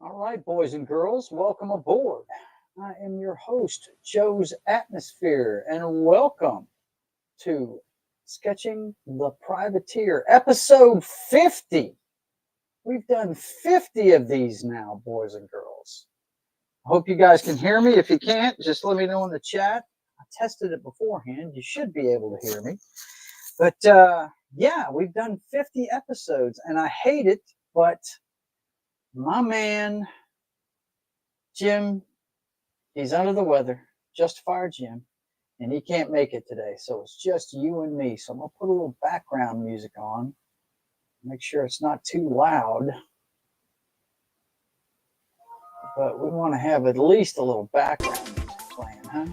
All right, boys and girls, welcome aboard. I am your host, Joe's Atmosphere, and welcome to Sketching the Privateer, episode 50. We've done 50 of these now, boys and girls. I hope you guys can hear me. If you can't, just let me know in the chat. I tested it beforehand. You should be able to hear me. But yeah, we've done 50 episodes, and I hate it, but my man, Jim, he's under the weather, Justifier Jim, and he can't make it today. So it's just you and me. So I'm going to put a little background music on. Make sure it's not too loud. But we want to have at least a little background music playing, huh?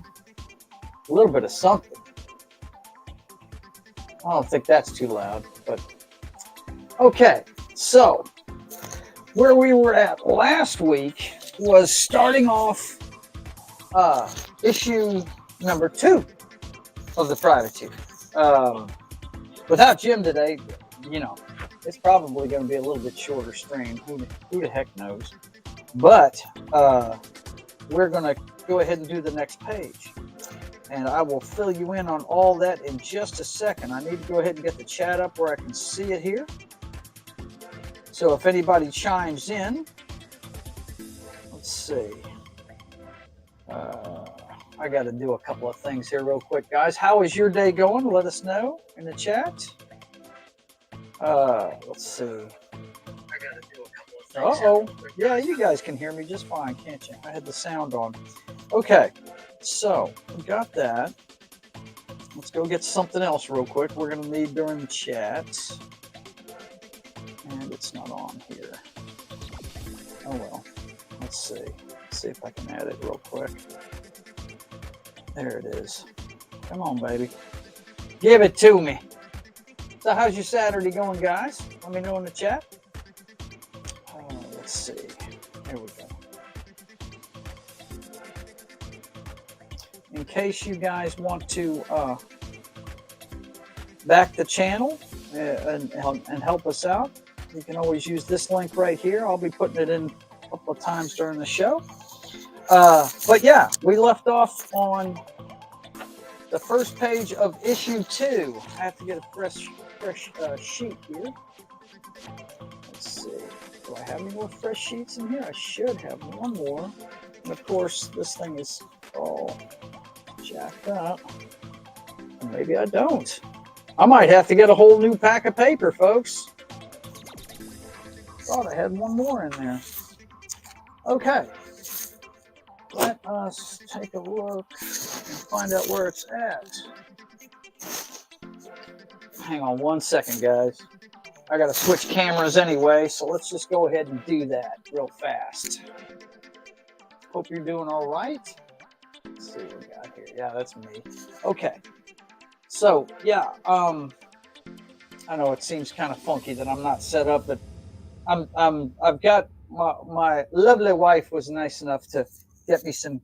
A little bit of something. I don't think that's too loud, but okay. So where we were at last week was starting off issue number 2 of the Patriot. Without Jim today, you know, it's probably going to be a little bit shorter stream. Who the heck knows? But we're going to go ahead and do the next page. And I will fill you in on all that in just a second. I need to go ahead and get the chat up where I can see it here. So if anybody chimes in, let's see. I got to do a couple of things here real quick, guys. How is your day going? Let us know in the chat. Let's see. I got to do a couple of things. Uh-oh. Yeah, you guys can hear me just fine, can't you? I had the sound on. Okay, so we got that. Let's go get something else real quick we're going to need during the chat. And it's not on here. Oh, well. Let's see. Let's see if I can add it real quick. There it is. Come on, baby. Give it to me. So how's your Saturday going, guys? Let me know in the chat. Let's see. There we go. In case you guys want to back the channel and help us out, you can always use this link right here. I'll be putting it in a couple of times during the show. But yeah, we left off on the first page of issue 2. I have to get a fresh sheet here. Let's see. Do I have any more fresh sheets in here? I should have one more. And of course, this thing is all jacked up. And maybe I don't. I might have to get a whole new pack of paper, folks. Thought I had one more in there. Okay. Let us take a look and find out where it's at. Hang on one second, guys. I got to switch cameras anyway, so let's just go ahead and do that real fast. Hope you're doing all right. Let's see what we got here. Yeah, that's me. Okay. So, yeah, I know it seems kind of funky that I'm not set up, but I've got my lovely wife was nice enough to get me some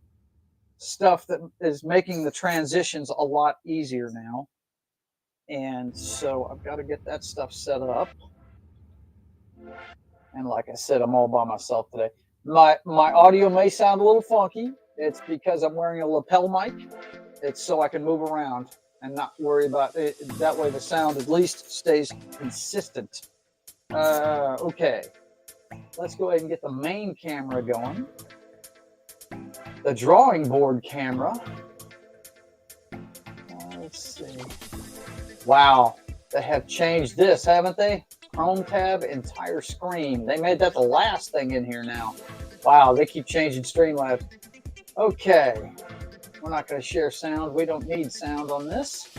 stuff that is making the transitions a lot easier now. And so I've got to get that stuff set up. And like I said, I'm all by myself today. My audio may sound a little funky. It's because I'm wearing a lapel mic. It's so I can move around and not worry about it. That way the sound at least stays consistent. Okay. Let's go ahead and get the main camera going. The drawing board camera. Let's see. Wow. They have changed this, haven't they? Chrome tab, entire screen. They made that the last thing in here now. Wow, they keep changing Streamlabs. Okay. We're not going to share sound. We don't need sound on this.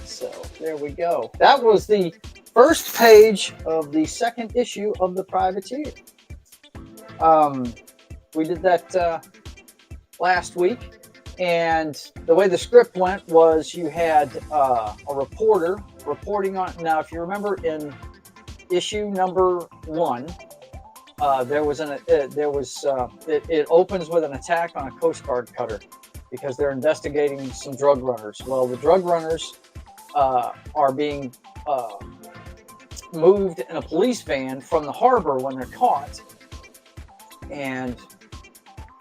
So there we go. That was the first page of the second issue of the Privateer. We did that last week. And the way the script went was you had a reporter reporting on. Now, if you remember in issue number 1, it opens with an attack on a Coast Guard cutter because they're investigating some drug runners. Well, the drug runners are being moved in a police van from the harbor when they're caught, and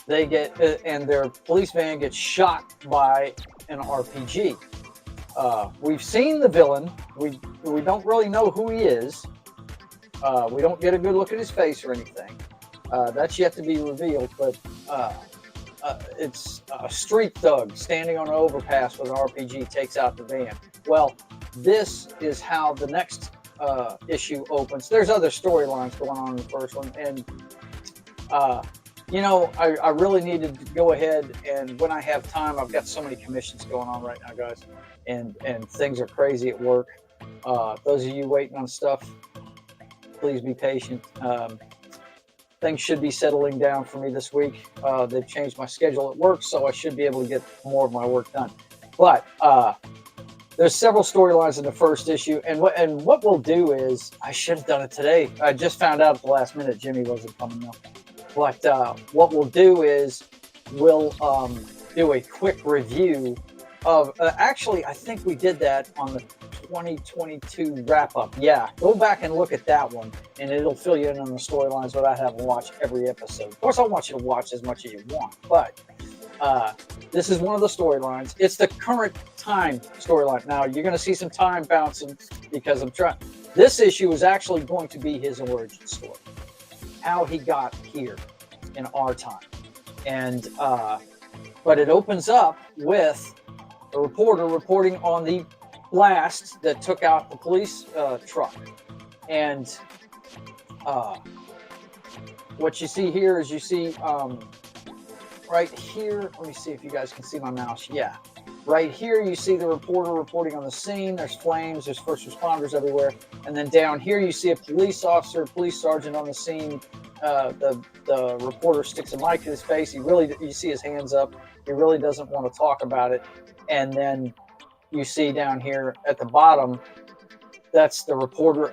they get and their police van gets shot by an RPG. We've seen the villain. We don't really know who he is. We don't get a good look at his face or anything. That's yet to be revealed, but it's a street thug standing on an overpass with an RPG takes out the van. Well, this is how the next issue opens. There's other storylines going on in the first one, and you know, I really needed to go ahead, and when I have time, I've got so many commissions going on right now, guys, and things are crazy at work. Those of you waiting on stuff, please be patient. Things should be settling down for me this week. They've changed my schedule at work, so I should be able to get more of my work done. But there's several storylines in the first issue, and what we'll do is, I should have done it today. I just found out at the last minute Jimmy wasn't coming though. But what we'll do is we'll do a quick review of, actually, I think we did that on the 2022 wrap-up. Yeah, go back and look at that one, and it'll fill you in on the storylines without having to watch every episode. Of course, I want you to watch as much as you want, but this is one of the storylines. It's the current time storyline. Now, you're going to see some time bouncing because I'm trying. This issue is actually going to be his origin story. How he got here in our time. And but it opens up with a reporter reporting on the blast that took out the police truck. And what you see here is you see right here, let me see if you guys can see my mouse. Yeah, right here you see the reporter reporting on the scene. There's flames, there's first responders everywhere, and then down here you see a police officer, police sergeant on the scene. The reporter sticks a mic in his face. You see his hands up. He really doesn't want to talk about it. And then you see down here at the bottom, that's the reporter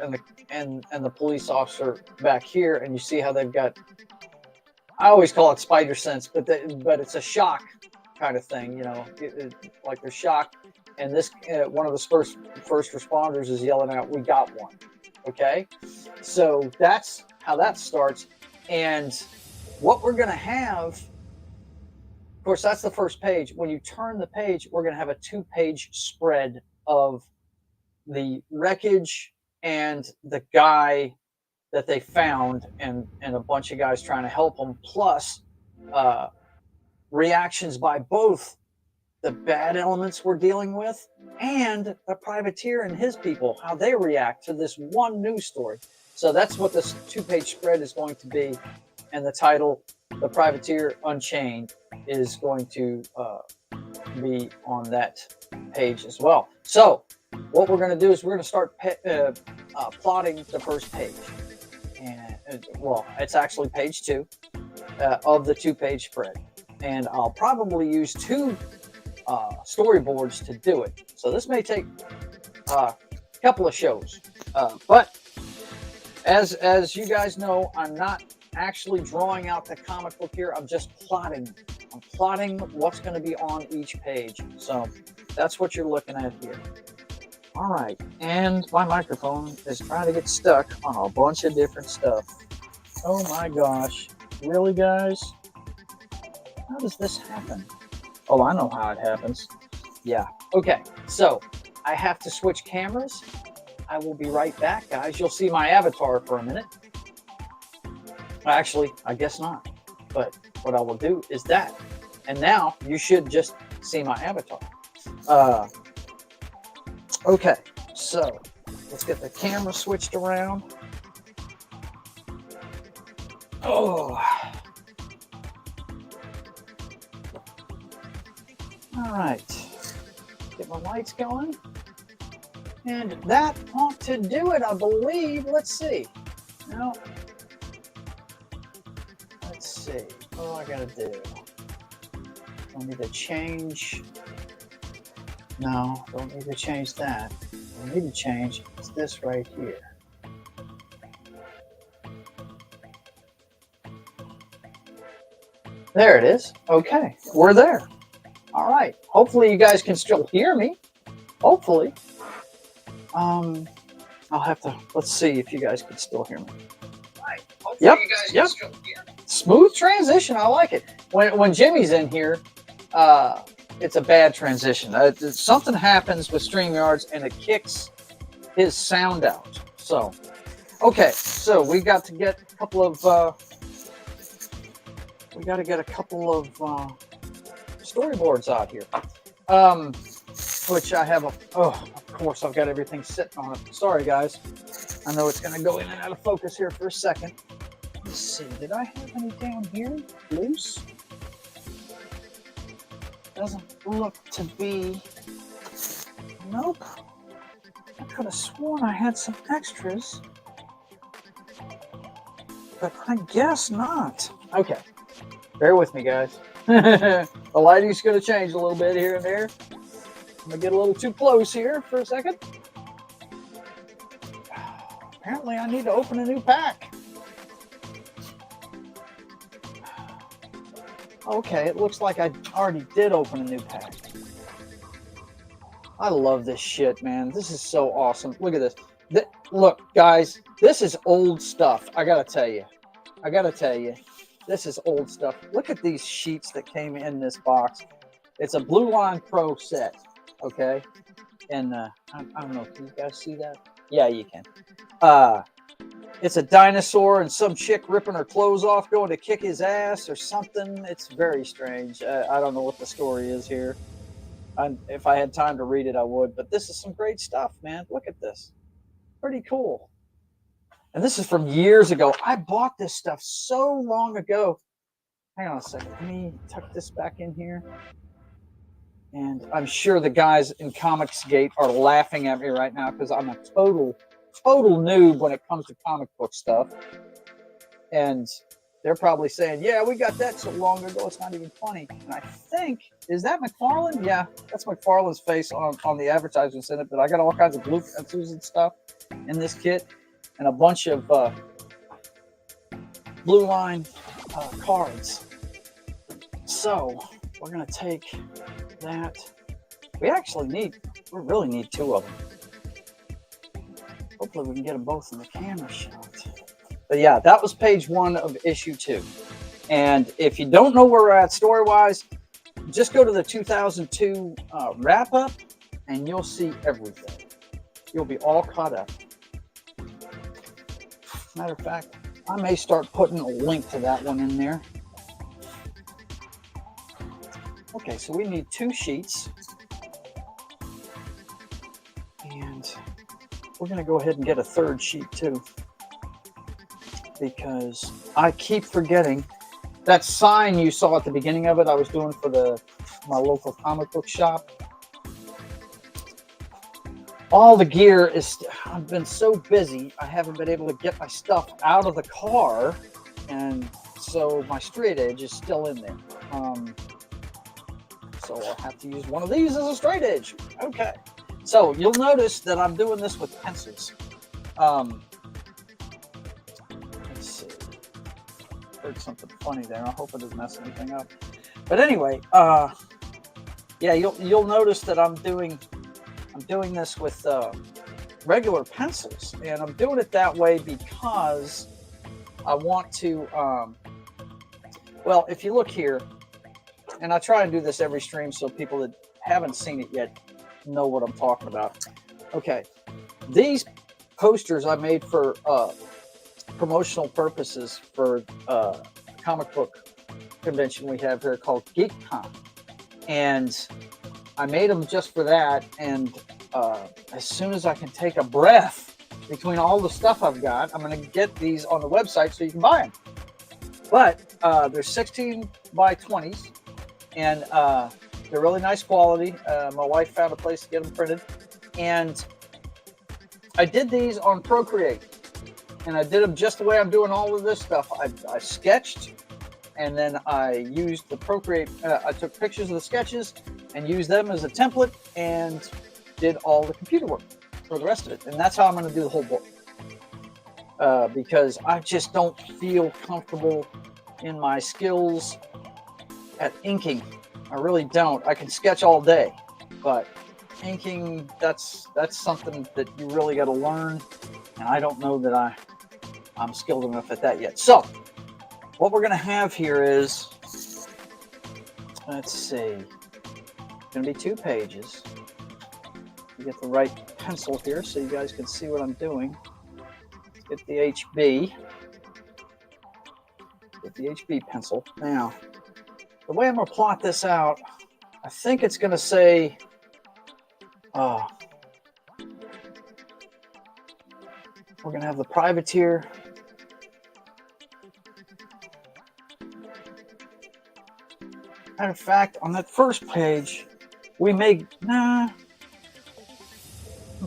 and the police officer back here, and you see how they've got, I always call it spider sense, but it's a shock kind of thing, you know, like they're shocked. And this one of the first responders is yelling out, "We got one." Okay, so that's how that starts. And what we're going to have, of course, that's the first page. When you turn the page, we're going to have a 2-page spread of the wreckage and the guy that they found, and a bunch of guys trying to help them, plus uh, reactions by both the bad elements we're dealing with and a privateer and his people, how they react to this one news story. So that's what this 2-page spread is going to be. And the title, The Privateer Unchained, is going to be on that page as well. So what we're going to do is we're going to start plotting the first page. And well, it's actually page 2 of the 2-page spread. And I'll probably use 2 storyboards to do it. So this may take a couple of shows. But as you guys know, I'm not actually drawing out the comic book here. I'm just plotting. I'm plotting what's going to be on each page. So that's what you're looking at here. All right. And my microphone is trying to get stuck on a bunch of different stuff. Oh my gosh. Really, guys? How does this happen? Oh, I know how it happens. Yeah. Okay. So I have to switch cameras. I will be right back, guys. You'll see my avatar for a minute. Actually, I guess not. But what I will do is that. And now you should just see my avatar. Okay. So let's get the camera switched around. Oh. All right, get my lights going. And that ought to do it, I believe. Let's see. No. Let's see. What do I gotta do? Don't need to change. No, don't need to change that. What I need to change is this right here. There it is. Okay, we're there. All right. Hopefully you guys can still hear me. Hopefully. I'll have to, let's see if you guys can still hear me. Right. Yep. You guys can still hear me. Smooth transition. I like it. When Jimmy's in here, it's a bad transition. Something happens with StreamYards and it kicks his sound out. So, okay. So we got to get a couple of, storyboards out here, which I have of course I've got everything sitting on it. Sorry guys, I know it's gonna go in and out of focus here for a second. Let's see, did I have any down here loose? Doesn't look to be. Nope. I could have sworn I had some extras, but I guess not. Okay, bear with me guys. The lighting's going to change a little bit here and there. I'm going to get a little too close here for a second. Apparently, I need to open a new pack. Okay, it looks like I already did open a new pack. I love this shit, man. This is so awesome. Look at this. Look, guys, this is old stuff. I got to tell you. This is old stuff. Look at these sheets that came in this box. It's a Blue Line Pro set, okay? And I don't know, can you guys see that? Yeah, you can. It's a dinosaur and some chick ripping her clothes off, going to kick his ass or something. It's very strange. I don't know what the story is here. If I had time to read it, I would. But this is some great stuff, man. Look at this. Pretty cool. And this is from years ago. I bought this stuff so long ago. Hang on a second. Let me tuck this back in here. And I'm sure the guys in Comicsgate are laughing at me right now because I'm a total noob when it comes to comic book stuff. And they're probably saying, yeah, we got that so long ago, it's not even funny. And I think, is that McFarlane? Yeah, that's McFarlane's face on the advertisements in it. But I got all kinds of blue pencils and stuff in this kit. And a bunch of Blue Line cards. So we're going to take that. We really need 2 of them. Hopefully we can get them both in the camera shot. But yeah, that was page 1 of issue 2. And if you don't know where we're at story-wise, just go to the 2002 wrap-up and you'll see everything. You'll be all caught up. Matter of fact, I may start putting a link to that one in there. Okay, so we need 2 sheets. And we're going to go ahead and get a 3rd sheet too, because I keep forgetting that sign you saw at the beginning of it. I was doing for my local comic book shop. All the gear is, I've been so busy, I haven't been able to get my stuff out of the car, and so my straight edge is still in there. So I'll have to use one of these as a straight edge. Okay. So you'll notice that I'm doing this with pencils. Let's see. Heard something funny there. I hope it doesn't mess anything up. But anyway, yeah, you'll notice that I'm doing this with regular pencils, and I'm doing it that way because I want to. Well, if you look here, and I try and do this every stream so people that haven't seen it yet know what I'm talking about. Okay, these posters I made for promotional purposes for a comic book convention we have here called GeekCon, and I made them just for that. And as soon as I can take a breath between all the stuff I've got, I'm going to get these on the website so you can buy them. But they're 16 by 20s, and they're really nice quality. My wife found a place to get them printed, and I did these on Procreate, and I did them just the way I'm doing all of this stuff. I sketched, and then I used the Procreate. I took pictures of the sketches and used them as a template and did all the computer work for the rest of it. And that's how I'm going to do the whole book, because I just don't feel comfortable in my skills at inking. I really don't. I can sketch all day, but inking, that's something that you really got to learn, and I don't know that I'm skilled enough at that yet. So what we're going to have here is, let's see, it's going to be 2 pages. You get the right pencil here so you guys can see what I'm doing. Get the HB. Get the HB pencil. Now, the way I'm going to plot this out, I think it's going to say, we're going to have the privateer. Matter of fact, on that first page, we may, I'm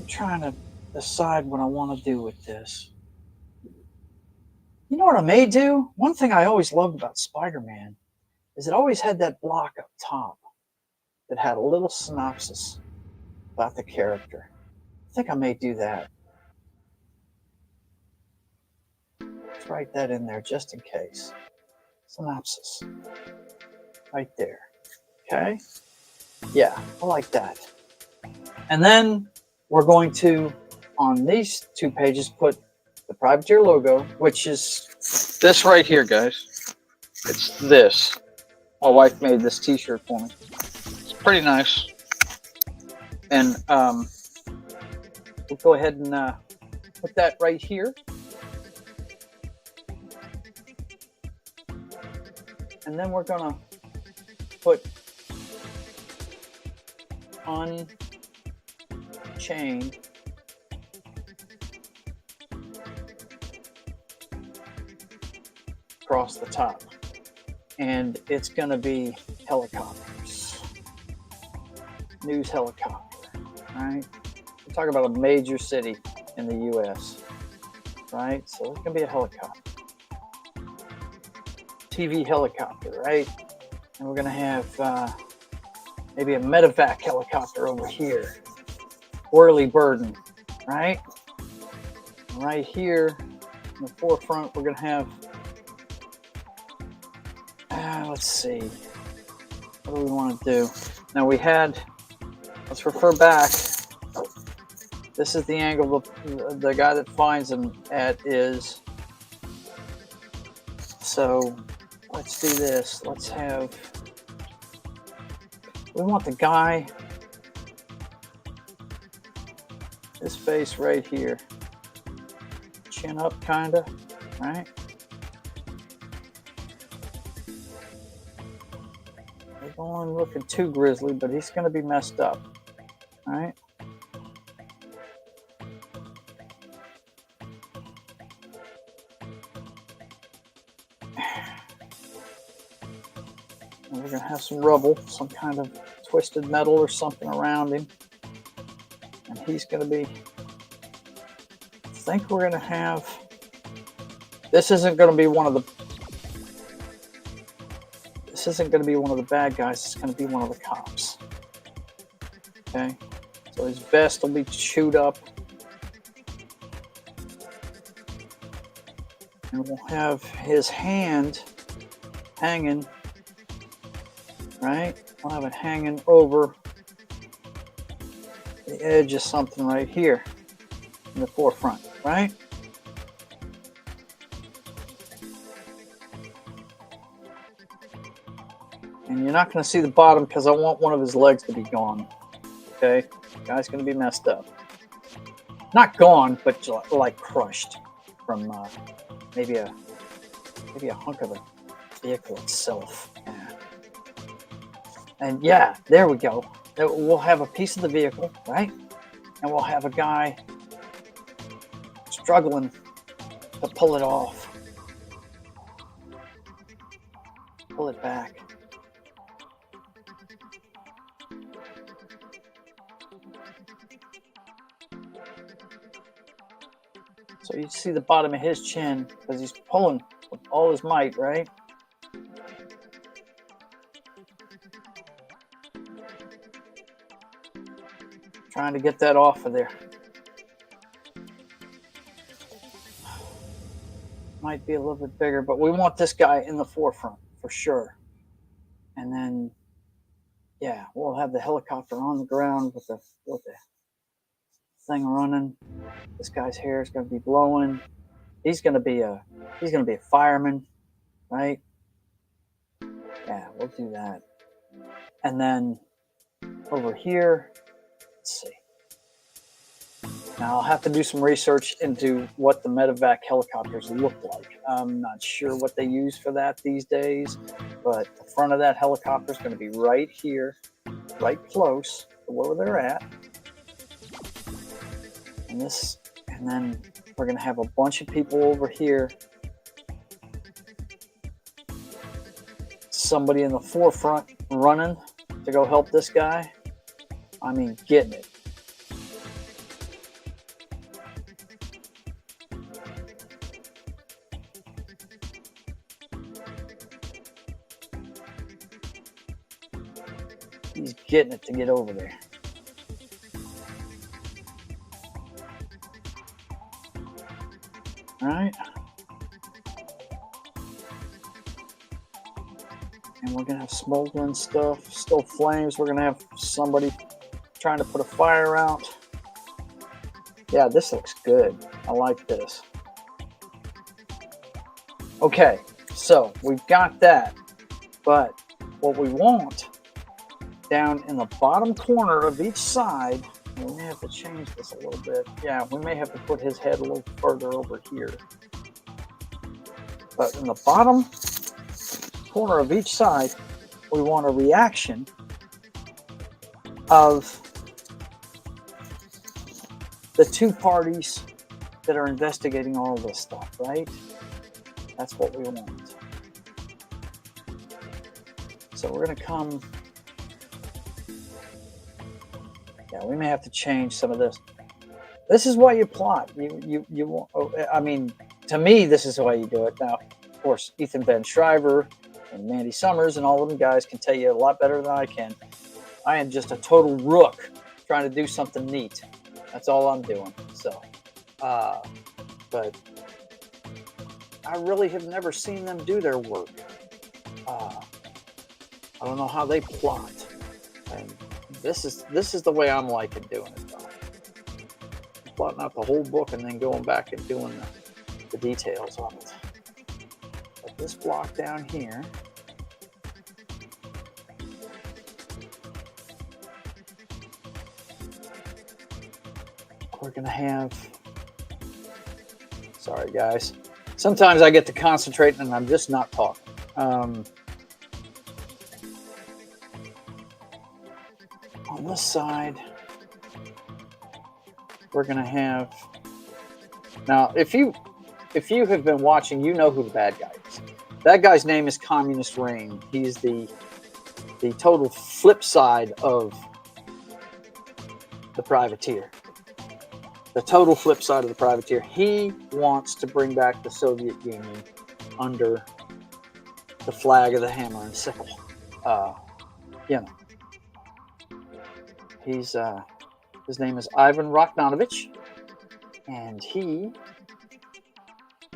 trying to decide what I want to do with this. You know what I may do? One thing I always loved about Spider-Man is it always had that block up top that had a little synopsis about the character. I think I may do that. Let's write that in there just in case. Synopsis. Right there. Okay? Yeah, I like that. And then we're going to, on these 2 pages, put the Privateer logo, which is this right here, guys. It's this. My wife made this t-shirt for me. It's pretty nice. And we'll go ahead and put that right here. And then we're going to put Unchained across the top. And it's going to be helicopters. News helicopter, right? We're talking about a major city in the U.S., right? So it's going to be a helicopter. TV helicopter, right? And we're going to have maybe a medevac helicopter over here. Whirly burden, right? And right here in the forefront, we're going to have, let's see, what do we want to do? Now we had, let's refer back. This is the angle the guy that finds them at is. So let's do this. Let's have, we want the guy, this face right here. chin up, kind of, right? We're going looking too grizzly, but he's going to be messed up, right? And we're going to have some rubble, some kind of twisted metal or something around him. And he's going to be, I think we're going to have, this isn't going to be one of the bad guys. It's going to be one of the cops. Okay, so his vest will be chewed up, and we'll have his hand hanging, right? We'll have it hanging over the edge of something right here in the forefront, right? And you're not going to see the bottom because I want one of his legs to be gone. Okay, guy's going to be messed up. Not gone, but like crushed from maybe a hunk of the vehicle itself. Yeah. And yeah, there we go. We'll have a piece of the vehicle, right? And we'll have a guy struggling to pull it off. Pull it back. So you see the bottom of his chin because he's pulling with all his might, right? Trying to get that off of there. Might be a little bit bigger, but we want this guy in the forefront for sure. And then, yeah, we'll have the helicopter on the ground with the thing running. This guy's hair is going to be blowing. He's going to be a fireman, right? Yeah, we'll do that. And then over here, let's see. Now I'll have to do some research into what the medevac helicopters look like. I'm not sure what they use for that these days, but the front of that helicopter is going to be right here, right close to where they're at. And then we're going to have a bunch of people over here. Somebody in the forefront running to go help this guy. I mean, getting it. He's getting it to get over there. All right. And we're going to have smoldering stuff, still flames. We're going to have somebody trying to put a fire out. Yeah, this looks good. I like this. Okay, so we've got that. But what we want down in the bottom corner of each side, we may have to change this a little bit. Yeah, we may have to put his head a little further over here. But in the bottom corner of each side, we want a reaction of the two parties that are investigating all this stuff, right? That's what we want. So we're going to come. Yeah, we may have to change some of this. This is why you plot. You want. I mean, to me, this is why you do it. Now, of course, Ethan Van Shriver and Mandy Summers and all of them guys can tell you a lot better than I can. I am just a total rook trying to do something neat. That's all I'm doing. So, but I really have never seen them do their work. I don't know how they plot, and this is the way I'm liking doing it, though. Plotting out the whole book and then going back and doing the details on it. But this block down here, we're going to have Sorry, guys. Sometimes I get to concentrate and I'm just not talking. On this side, we're going to have... Now, if you have been watching, you know who the bad guy is. That guy's name is Communist Reign. He's the total flip side of the privateer. The total flip side of the privateer. He wants to bring back the Soviet Union under the flag of the hammer and sickle. You know, he's his name is Ivan Rakhmanovich, and he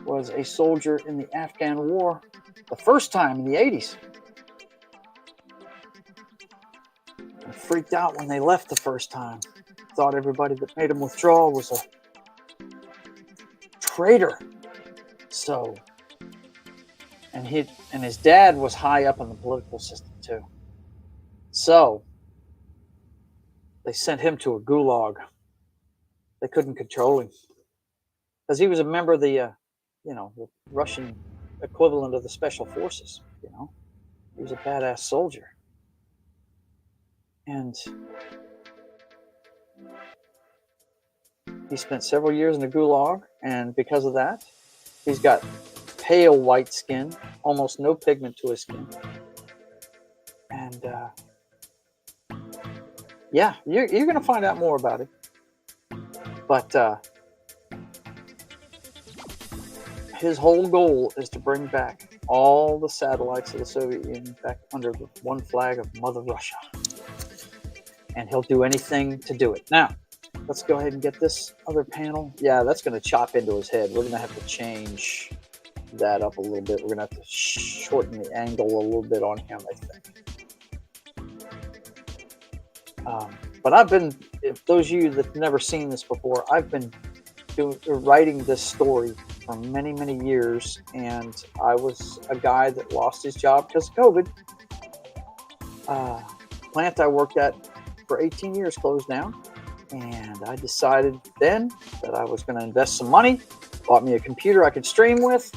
was a soldier in the Afghan War the first time in the 80s. And freaked out when they left the first time. Thought everybody that made him withdraw was a traitor. So, and his dad was high up in the political system too. So, they sent him to a gulag. They couldn't control him because he was a member of the, the Russian equivalent of the special forces. You know, he was a badass soldier, and he spent several years in the gulag, and because of that, he's got pale white skin, almost no pigment to his skin. And yeah, you're going to find out more about it. But his whole goal is to bring back all the satellites of the Soviet Union back under the one flag of Mother Russia. And he'll do anything to do it. Now, let's go ahead and get this other panel. Yeah, that's going to chop into his head. We're going to have to change that up a little bit. We're going to have to shorten the angle a little bit on him, I think. But I've been, if those of you that have never seen this before, I've been writing this story for many, many years. And I was a guy that lost his job because of COVID. Plant I worked at for 18 years closed down. And I decided then that I was going to invest some money, bought me a computer I could stream with,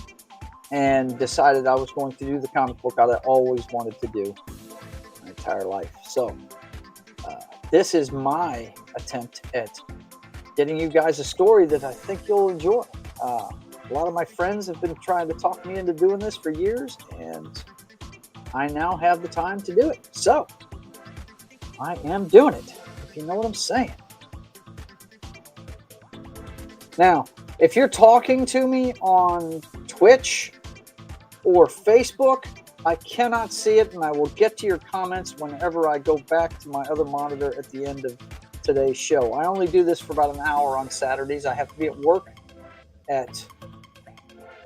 and decided I was going to do the comic book I always wanted to do my entire life. So this is my attempt at getting you guys a story that I think you'll enjoy. A lot of my friends have been trying to talk me into doing this for years, and I now have the time to do it. So I am doing it, if you know what I'm saying. Now, if you're talking to me on Twitch or Facebook, I cannot see it, and I will get to your comments whenever I go back to my other monitor at the end of today's show. I only do this for about an hour on Saturdays. I have to be at work at,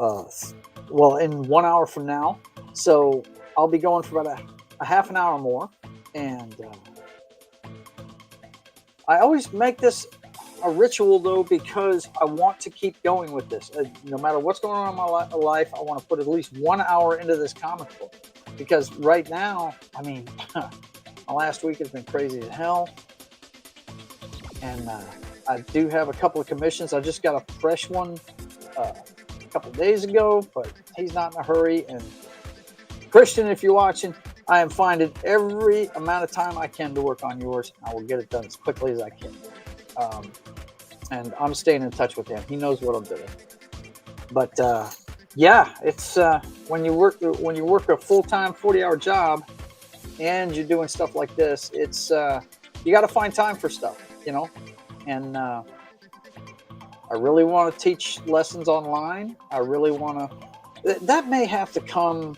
in 1 hour from now. So I'll be going for about a half an hour more. And I always make this a ritual, though, because I want to keep going with this. No matter what's going on in my life, I want to put at least 1 hour into this comic book. Because right now, I mean, my last week has been crazy as hell. And I do have a couple of commissions. I just got a fresh one a couple of days ago, but he's not in a hurry. And Christian, if you're watching, I am finding every amount of time I can to work on yours. I will get it done as quickly as I can. And I'm staying in touch with him. He knows what I'm doing. But yeah, it's when you work a full-time 40-hour job and you're doing stuff like this, it's you got to find time for stuff, you know. And I really want to teach lessons online. I really want to. That may have to come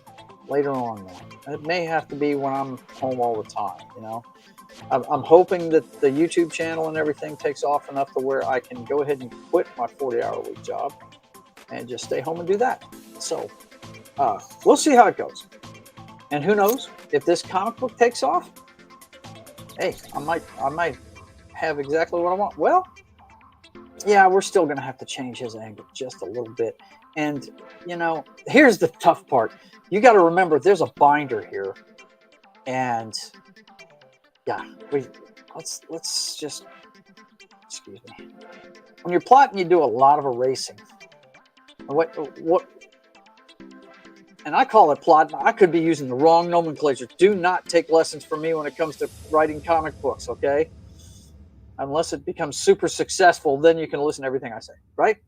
later on, though. It may have to be when I'm home all the time, you know. I'm hoping that the YouTube channel and everything takes off enough to where I can go ahead and quit my 40-hour-a-week job and just stay home and do that. So we'll see how it goes. And who knows, if this comic book takes off, hey, I might have exactly what I want. Well, yeah, we're still going to have to change his angle just a little bit. And, you know, here's the tough part. You got to remember there's a binder here. And yeah, let's just, excuse me. When you're plotting, you do a lot of erasing. What? And I call it plot. I could be using the wrong nomenclature. Do not take lessons from me when it comes to writing comic books, okay? Unless it becomes super successful, then you can listen to everything I say, right?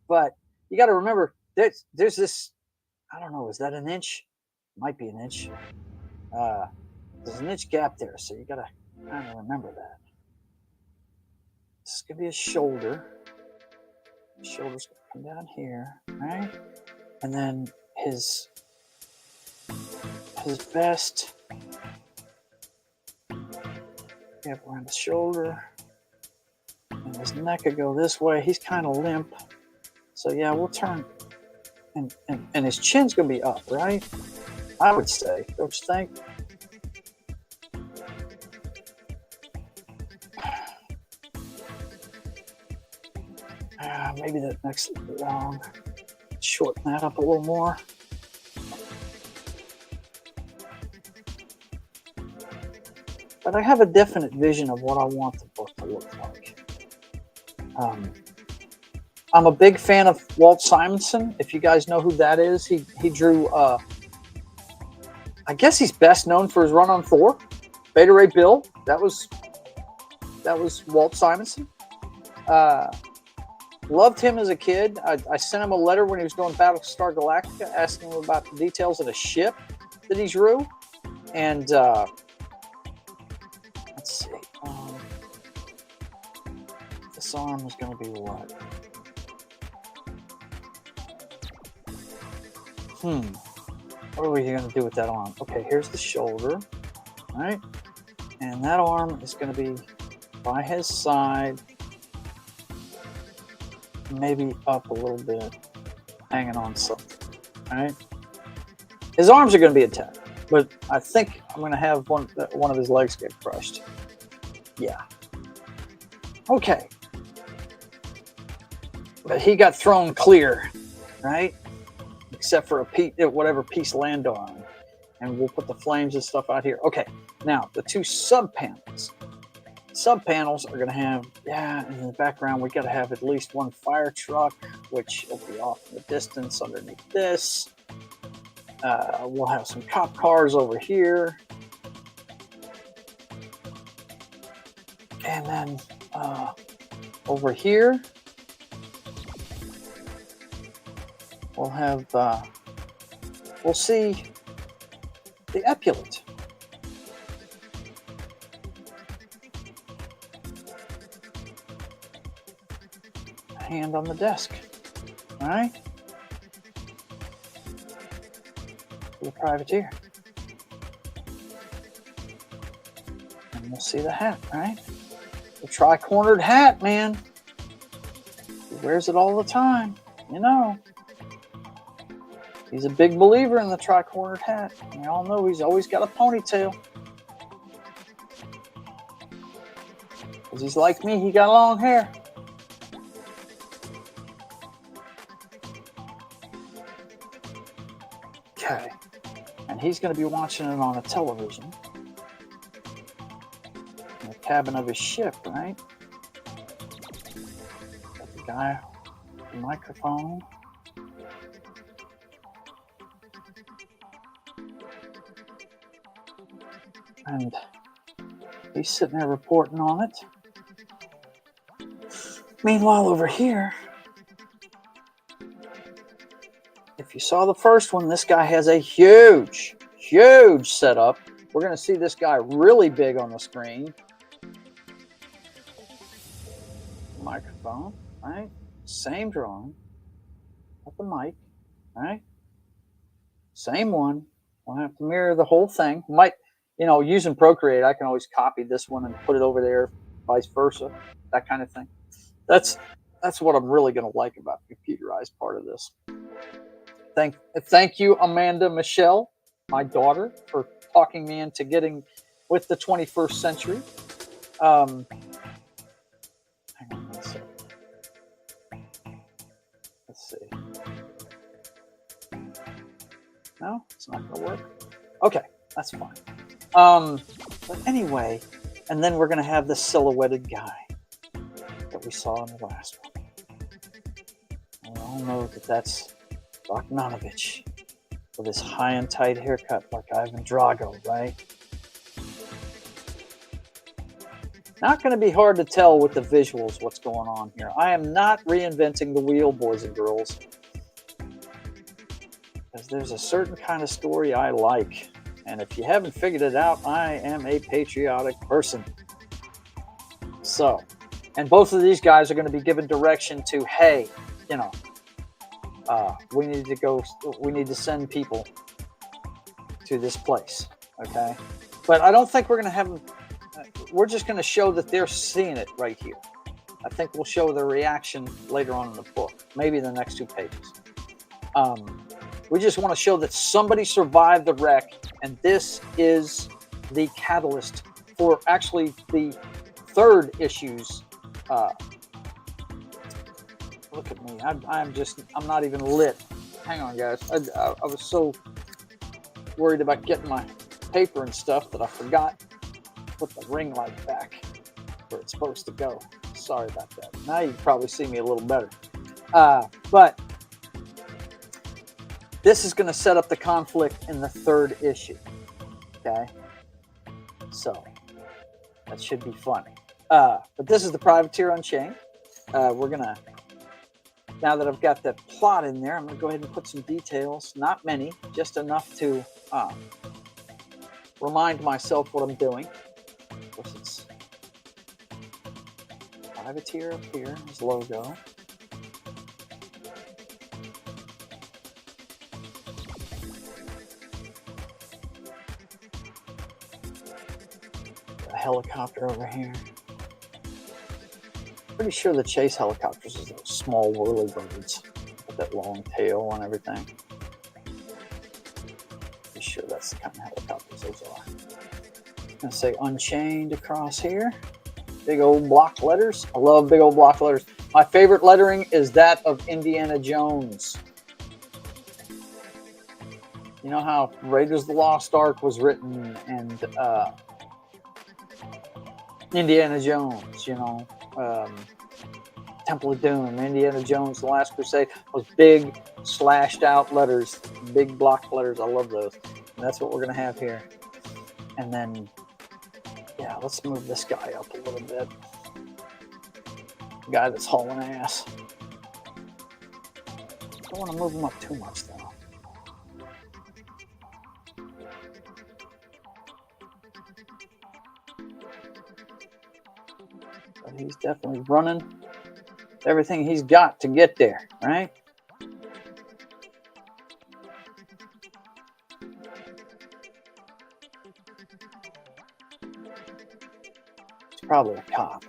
But you got to remember, there's this, I don't know, is that an inch? Might be an inch. There's an inch gap there, so you got to kind of remember that. This is going to be a shoulder. The shoulder's going to come down here, right? And then his vest, up around the shoulder, and his neck could go this way. He's kind of limp, so yeah, we'll turn, and his chin's gonna be up, right? I would say, don't you think? Maybe that neck's a little long. Shorten that up a little more. But I have a definite vision of what I want the book to look like. I'm a big fan of Walt Simonson. If you guys know who that is, he drew. I guess he's best known for his run on Thor, Beta Ray Bill. That was Walt Simonson. Loved him as a kid. I sent him a letter when he was going Battlestar Galactica, asking him about the details of a ship that he drew, and. Let's see. This arm is going to be what? What are we going to do with that arm? Okay, here's the shoulder, right? And that arm is going to be by his side, maybe up a little bit, hanging on something, right? His arms are going to be intact, but I think I'm going to have one of his legs get crushed. Yeah. Okay. But he got thrown clear, right? Except for whatever piece landed on. And we'll put the flames and stuff out here. Okay. Now, the two sub-panels. Sub-panels are going to have, in the background, we got to have at least one fire truck, which will be off in the distance underneath this. We'll have some cop cars over here. And then over here, we'll have, we'll see the epaulette. Hand on the desk, all right? The privateer. And we'll see the hat, right? The tri-cornered hat, man. He wears it all the time, you know. He's a big believer in the tri-cornered hat. We all know he's always got a ponytail. Because he's like me, he got long hair. Okay. And he's going to be watching it on a television. In the cabin of his ship, right? Got the guy with the microphone. And he's sitting there reporting on it. Meanwhile, over here, if you saw the first one, this guy has a huge setup. We're going to see this guy really big on the screen. Microphone, right? Same drawing. Got the mic, right? Same one. We'll have to mirror the whole thing. Might, using Procreate, I can always copy this one and put it over there, vice versa, that kind of thing. That's what I'm really going to like about the computerized part of this. Thank you, Amanda Michelle, my daughter, for talking me into getting with the 21st century. Hang on one second. Let's see. No, it's not going to work. Okay, that's fine. But anyway, and then we're going to have this silhouetted guy that we saw in the last one. all know that that's Bogdanovich with his high and tight haircut like Ivan Drago, right? Not going to be hard to tell with the visuals what's going on here. I am not reinventing the wheel, boys and girls. Because there's a certain kind of story I like. And if you haven't figured it out, I am a patriotic person. So, and both of these guys are going to be given direction to, hey, you know, we need to send people to this place, okay? But I don't think we're going to have them. We're just going to show that they're seeing it right here. I think we'll show their reaction later on in the book, maybe the next 2 pages. We just want to show that somebody survived the wreck, and this is the catalyst for actually the 3rd issue's. Look at me. I'm not even lit. Hang on, guys. I was so worried about getting my paper and stuff that I forgot to put the ring light back where it's supposed to go. Sorry about that. Now you can probably see me a little better. But this is going to set up the conflict in the 3rd issue. Okay? So, that should be funny. But this is the Privateer Unchained. We're going to, now that I've got the plot in there, I'm going to go ahead and put some details. Not many, just enough to remind myself what I'm doing. Of course, it's Privateer up here, his logo. Got a helicopter over here. Pretty sure the chase helicopters is those small whirly birds with that long tail and everything. Pretty sure that's the kind of helicopters those are. I'm gonna say Unchained across here. Big old block letters. I love big old block letters. My favorite lettering is that of Indiana Jones. You know how Raiders of the Lost Ark was written and Indiana Jones, you know. Temple of Doom, Indiana Jones, The Last Crusade, those big slashed out letters, big block letters. I love those. And that's what we're going to have here. And then, yeah, let's move this guy up a little bit. The guy that's hauling ass. Don't want to move him up too much, though. But he's definitely running everything he's got to get there, right? He's probably a cop.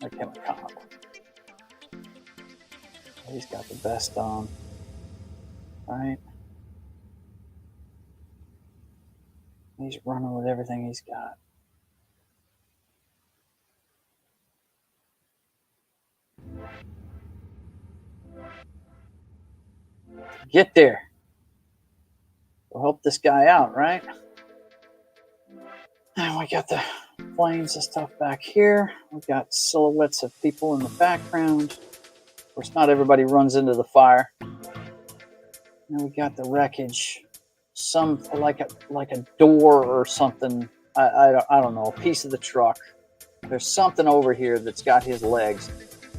Let's make him a cop. He's got the vest on, right? He's running with everything he's got. Get there. We'll help this guy out, right? And we got the planes and stuff back here. We've got silhouettes of people in the background. Of course, not everybody runs into the fire. And we got the wreckage. Some like a door or something. I don't know. A piece of the truck. There's something over here that's got his legs.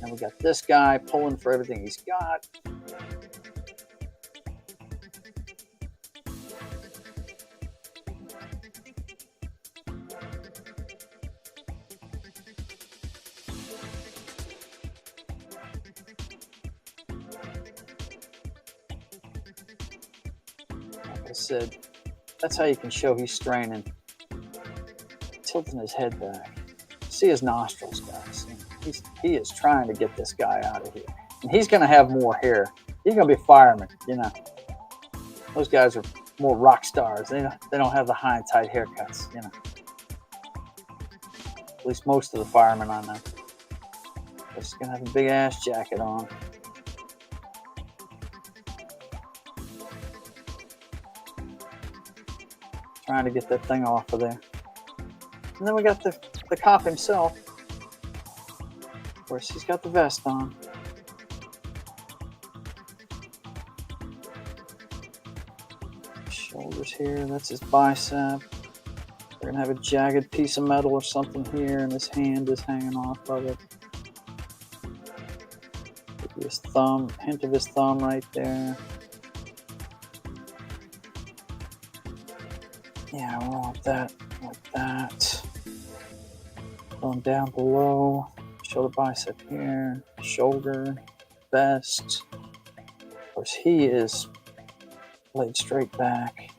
And we got this guy pulling for everything he's got. Like I said, that's how you can show he's straining. Tilting his head back. See his nostrils, guys. He is trying to get this guy out of here. And he's going to have more hair. He's going to be a fireman, you know. Those guys are more rock stars. They don't have the high and tight haircuts, you know. At least most of the firemen I know. He's going to have a big ass jacket on. Trying to get that thing off of there. And then we got the cop himself. Of course, he's got the vest on. Shoulders here. That's his bicep. We're gonna have a jagged piece of metal or something here, and his hand is hanging off of it. Maybe his thumb, hint of his thumb right there. Yeah, we want that like that. Going down below, shoulder bicep here, shoulder, vest. Of course, he is laid straight back.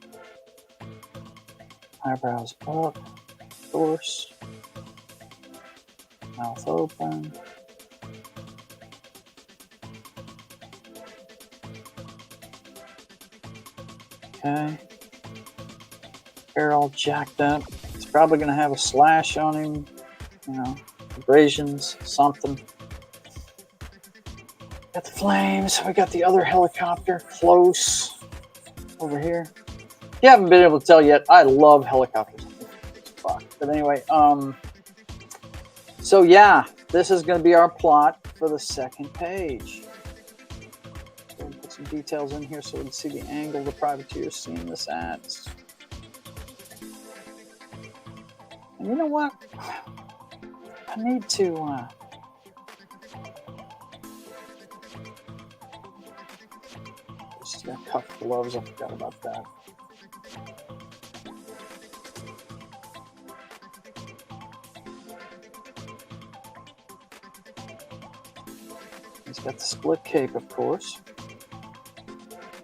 Eyebrows up, course, mouth open. Okay. Hair all jacked up. He's probably going to have a slash on him, you know, abrasions, something. Got the flames. We got the other helicopter close over here. You haven't been able to tell yet, I love helicopters. Fuck. But anyway, so yeah, this is going to be our plot for the second page. Go and put some details in here so we can see the angle the privateer is seeing this at. And you know what? I need to just got cuff gloves. I forgot about that. He's got the split cape, of course,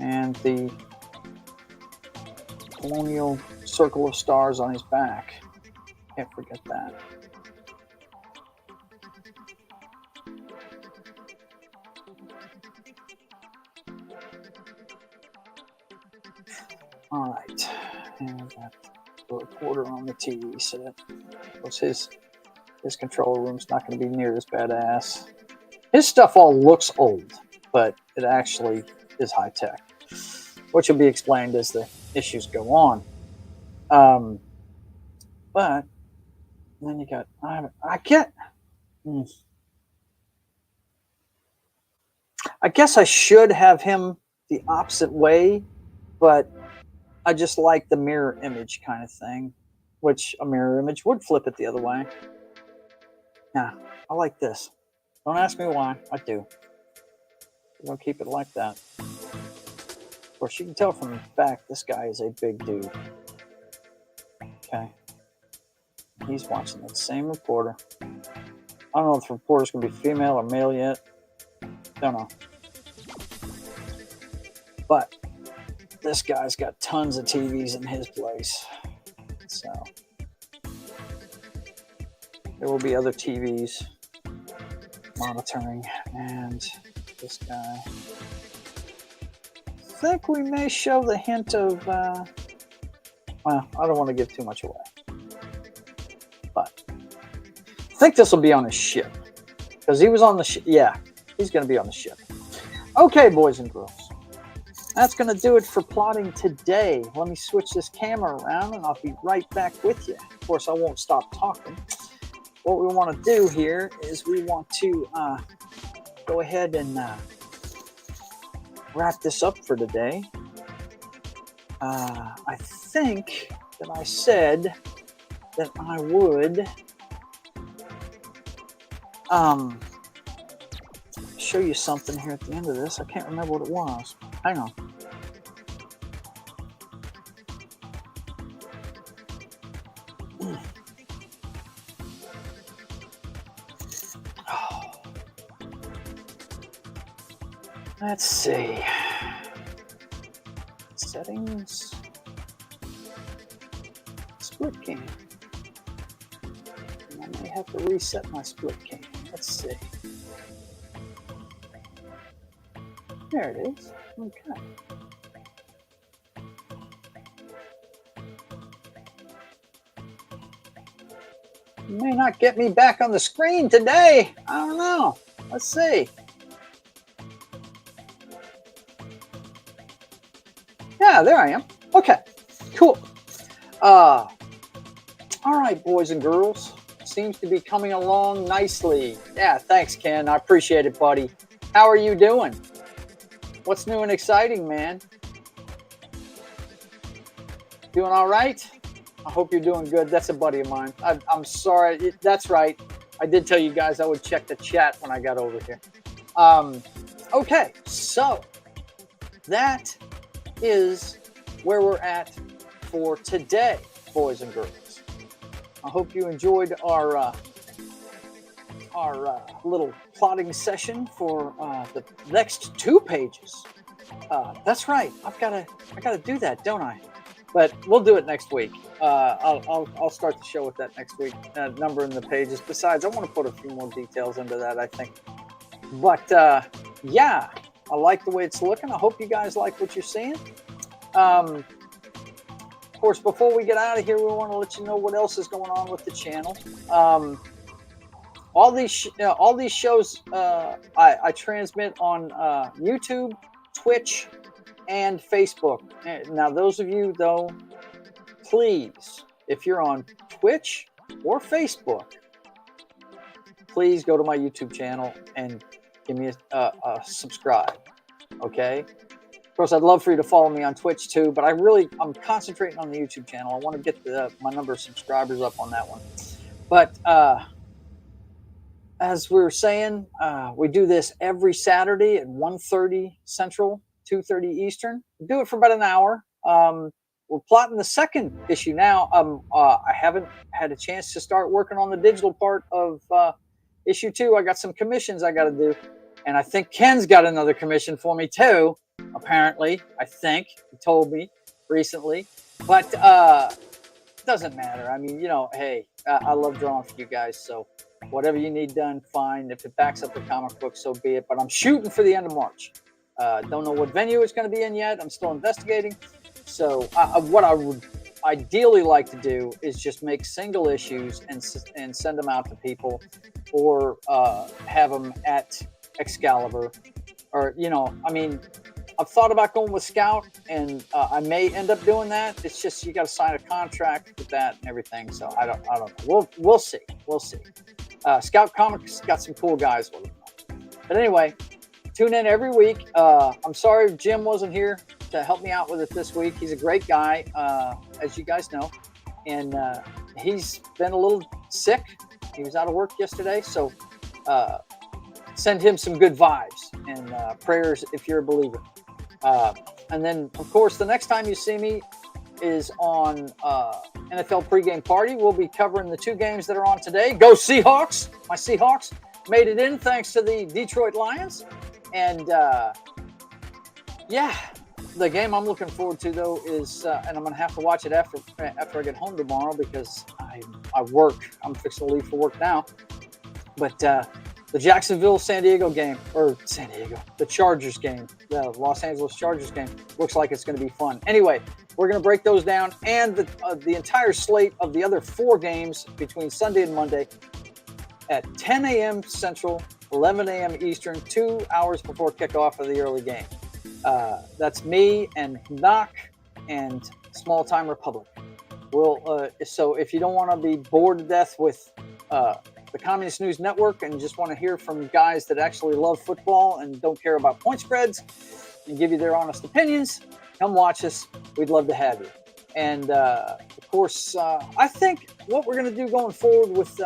and the colonial circle of stars on his back. Can't forget that. All right, and got the reporter on the TV set. Of course, his control room's not going to be near as badass. His stuff all looks old, but it actually is high tech, which will be explained as the issues go on. But then you got I guess I should have him the opposite way, but I just like the mirror image kind of thing, which a mirror image would flip it the other way. Nah, I like this. Don't ask me why. I do. We're going to keep it like that. Of course, you can tell from the back, this guy is a big dude. Okay. He's watching that same reporter. I don't know if the reporter's going to be female or male yet. Don't know. But this guy's got tons of TVs in his place. So there will be other TVs monitoring, and this guy. I think we may show the hint of, well, I don't want to give too much away. But I think this will be on his ship. Because he was on the ship. Yeah, he's going to be on the ship. Okay, boys and girls. That's going to do it for plotting today. Let me switch this camera around and I'll be right back with you. Of course, I won't stop talking. What we want to do here is we want to go ahead and wrap this up for today. I think that I said that I would show you something here at the end of this. I can't remember what it was. Hang on. Let's see. Settings. Split cam. I may have to reset my split cam. Let's see. There it is. Okay. You may not get me back on the screen today. I don't know. Let's see. Yeah, there I am. Okay, cool. All right, boys and girls. Seems to be coming along nicely. Yeah, thanks, Ken. I appreciate it, buddy. How are you doing? What's new and exciting, man? Doing all right? I hope you're doing good. That's a buddy of mine. I'm sorry. That's right. I did tell you guys I would check the chat when I got over here. Okay, so that is where we're at for today, boys and girls. I hope you enjoyed our little plotting session for the next 2 pages. That's right. I gotta do that, don't I? But we'll do it next week. I'll start the show with that next week. Number in the pages. Besides, I want to put a few more details into that, I think. But yeah, I like the way it's looking. I hope you guys like what you're seeing. Of course, before we get out of here, we want to let you know what else is going on with the channel. All these shows I transmit on YouTube, Twitch, and Facebook. Now, those of you, though, please, if you're on Twitch or Facebook, please go to my YouTube channel and give me a subscribe, okay? Of course, I'd love for you to follow me on Twitch, too, but I'm concentrating on the YouTube channel. I want to get my number of subscribers up on that one. But as we were saying, we do this every Saturday at 1:30 Central, 2:30 Eastern. We do it for about an hour. We're plotting the second issue now. I haven't had a chance to start working on the digital part of issue 2. I got some commissions I got to do. And I think Ken's got another commission for me too, apparently. I think he told me recently. But it doesn't matter. I mean, hey, I love drawing for you guys. So whatever you need done, fine. If it backs up the comic book, so be it. But I'm shooting for the end of March. Don't know what venue it's going to be in yet. I'm still investigating. So what I would ideally like to do is just make single issues and send them out to people, or have them at Excalibur, or I mean, I've thought about going with Scout, and I may end up doing that. It's just you got to sign a contract with that and everything. So I don't know. We'll see. Scout Comics got some cool guys with them. But anyway, tune in every week. I'm sorry Jim wasn't here to help me out with it this week. He's a great guy, as you guys know, and he's been a little sick. He was out of work yesterday, so send him some good vibes and prayers if you're a believer. And then, of course, the next time you see me is on NFL pregame party. We'll be covering the 2 games that are on today. Go Seahawks! My Seahawks made it in thanks to the Detroit Lions. And yeah, the game I'm looking forward to, though, is, and I'm going to have to watch it after I get home tomorrow, because I work. I'm fixing to leave for work now. But the Jacksonville-San Diego game, or the Chargers game, the Los Angeles Chargers game, looks like it's going to be fun. Anyway, we're going to break those down, and the entire slate of the other 4 games between Sunday and Monday at 10 a.m. Central, 11 a.m. Eastern, 2 hours before kickoff of the early game. That's me and Knock and Small Time Republic. So if you don't want to be bored to death with the Communist News Network and just want to hear from guys that actually love football and don't care about point spreads and give you their honest opinions, come watch us. We'd love to have you. And of course, I think what we're going to do going forward with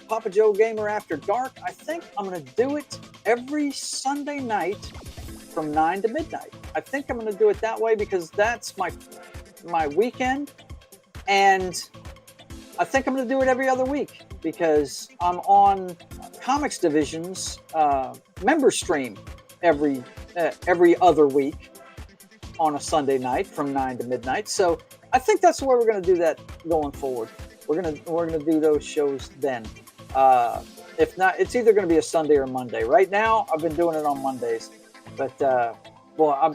Papa Joe Gamer After Dark, I think I'm going to do it every Sunday night from 9 to midnight. I think I'm going to do it that way because that's my weekend. And I think I'm going to do it every other week because I'm on Comics Division's member stream every other week on a Sunday night from 9 to midnight. So I think that's where we're going to do that going forward. We're gonna do those shows then. If not, it's either going to be a Sunday or Monday. Right now, I've been doing it on Mondays, but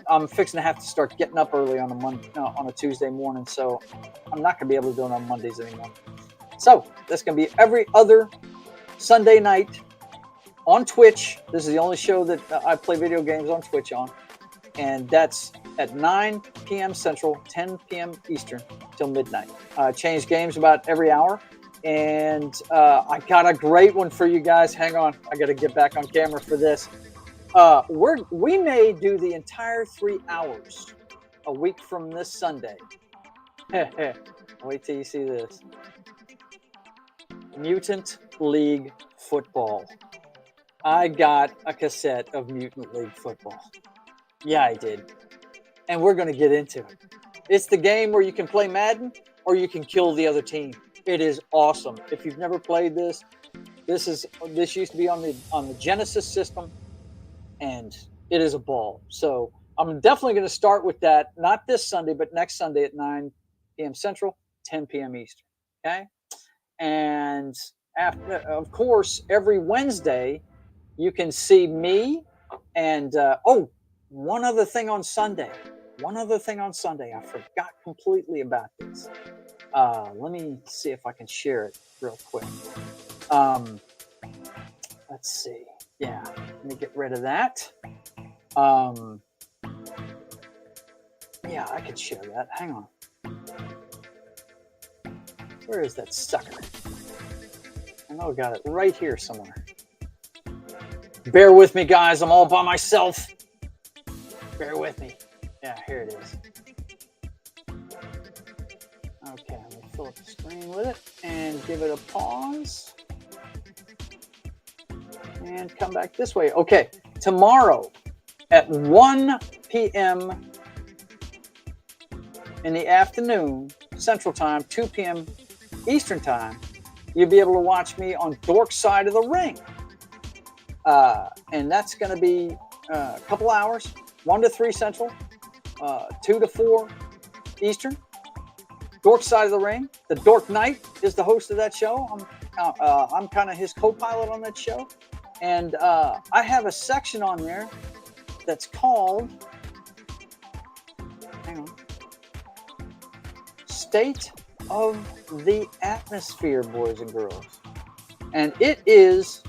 I'm fixing to have to start getting up early on a Tuesday morning, so I'm not going to be able to do it on Mondays anymore. So that's going to be every other Sunday night on Twitch. This is the only show that I play video games on Twitch on, and that's at 9 p.m. Central, 10 p.m. Eastern till midnight. Change games about every hour. And I got a great one for you guys. Hang on. I got to get back on camera for this. We may do the entire 3 hours a week from this Sunday Wait till you see this. Mutant League Football. I got a cassette of Mutant League Football. Yeah, I did. And we're going to get into it. It's the game where you can play Madden or you can kill the other team. It is awesome. If you've never played this used to be on the Genesis system, and it is a ball. So I'm definitely going to start with that, not this Sunday, but next Sunday at 9 p.m. Central, 10 p.m. Eastern. Okay? And after, of course, every Wednesday, you can see me. And one other thing on Sunday. I forgot completely about this. Let me see if I can share it real quick. Let's see. Yeah, let me get rid of that. Yeah, I can share that. Hang on. Where is that sucker? I know I got it right here somewhere. Bear with me, guys. I'm all by myself. Bear with me. Yeah, here it is. Okay, let me fill up the screen with it and give it a pause. And come back this way. Okay, tomorrow at 1 p.m. in the afternoon, Central Time, 2 p.m. Eastern Time, you'll be able to watch me on Dork Side of the Ring. And that's going to be a couple hours, 1 to 3 Central, 2 to 4 Eastern. Dork Side of the Ring. The Dork Knight is the host of that show. I'm kind of his co-pilot on that show. And I have a section on there that's called, hang on, State of the Atmosphere, boys and girls. And it is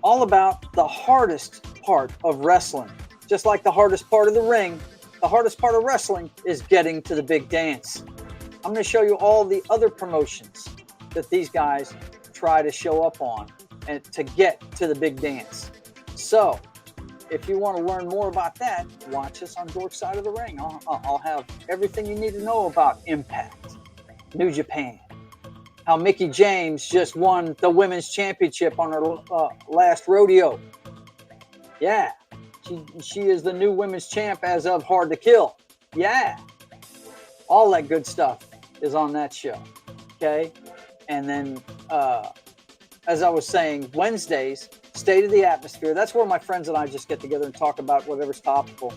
all about the hardest part of wrestling. Just like the hardest part of the ring, the hardest part of wrestling is getting to the big dance. I'm going to show you all the other promotions that these guys try to show up on and to get to the big dance. So, if you want to learn more about that, watch us on Dork Side of the Ring. I'll have everything you need to know about Impact, New Japan, how Mickie James just won the women's championship on her last rodeo. Yeah, she is the new women's champ as of Hard to Kill. Yeah, all that good stuff is on that show. Okay, and then as I was saying, Wednesdays, State of the Atmosphere. That's where my friends and I just get together and talk about whatever's topical.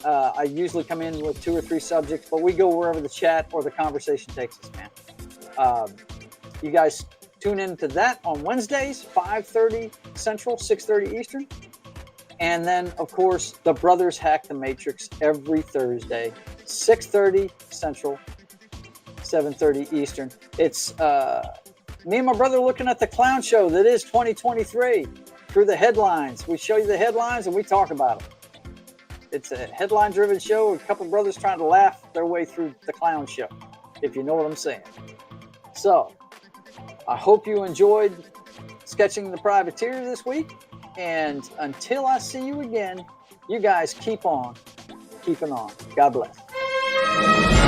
I usually come in with 2 or 3 subjects, but we go wherever the chat or the conversation takes us, man. You guys tune into that on Wednesdays, 5:30 Central, 6:30 Eastern. And then, of course, the Brothers Hack the Matrix every Thursday, 6:30 Central, 7:30 Eastern. It's me and my brother looking at the clown show that is 2023 through the headlines. We show you the headlines and we talk about them. It's a headline-driven show. A couple of brothers trying to laugh their way through the clown show, if you know what I'm saying. So, I hope you enjoyed sketching the privateer this week. And until I see you again, you guys keep on keeping on. God bless.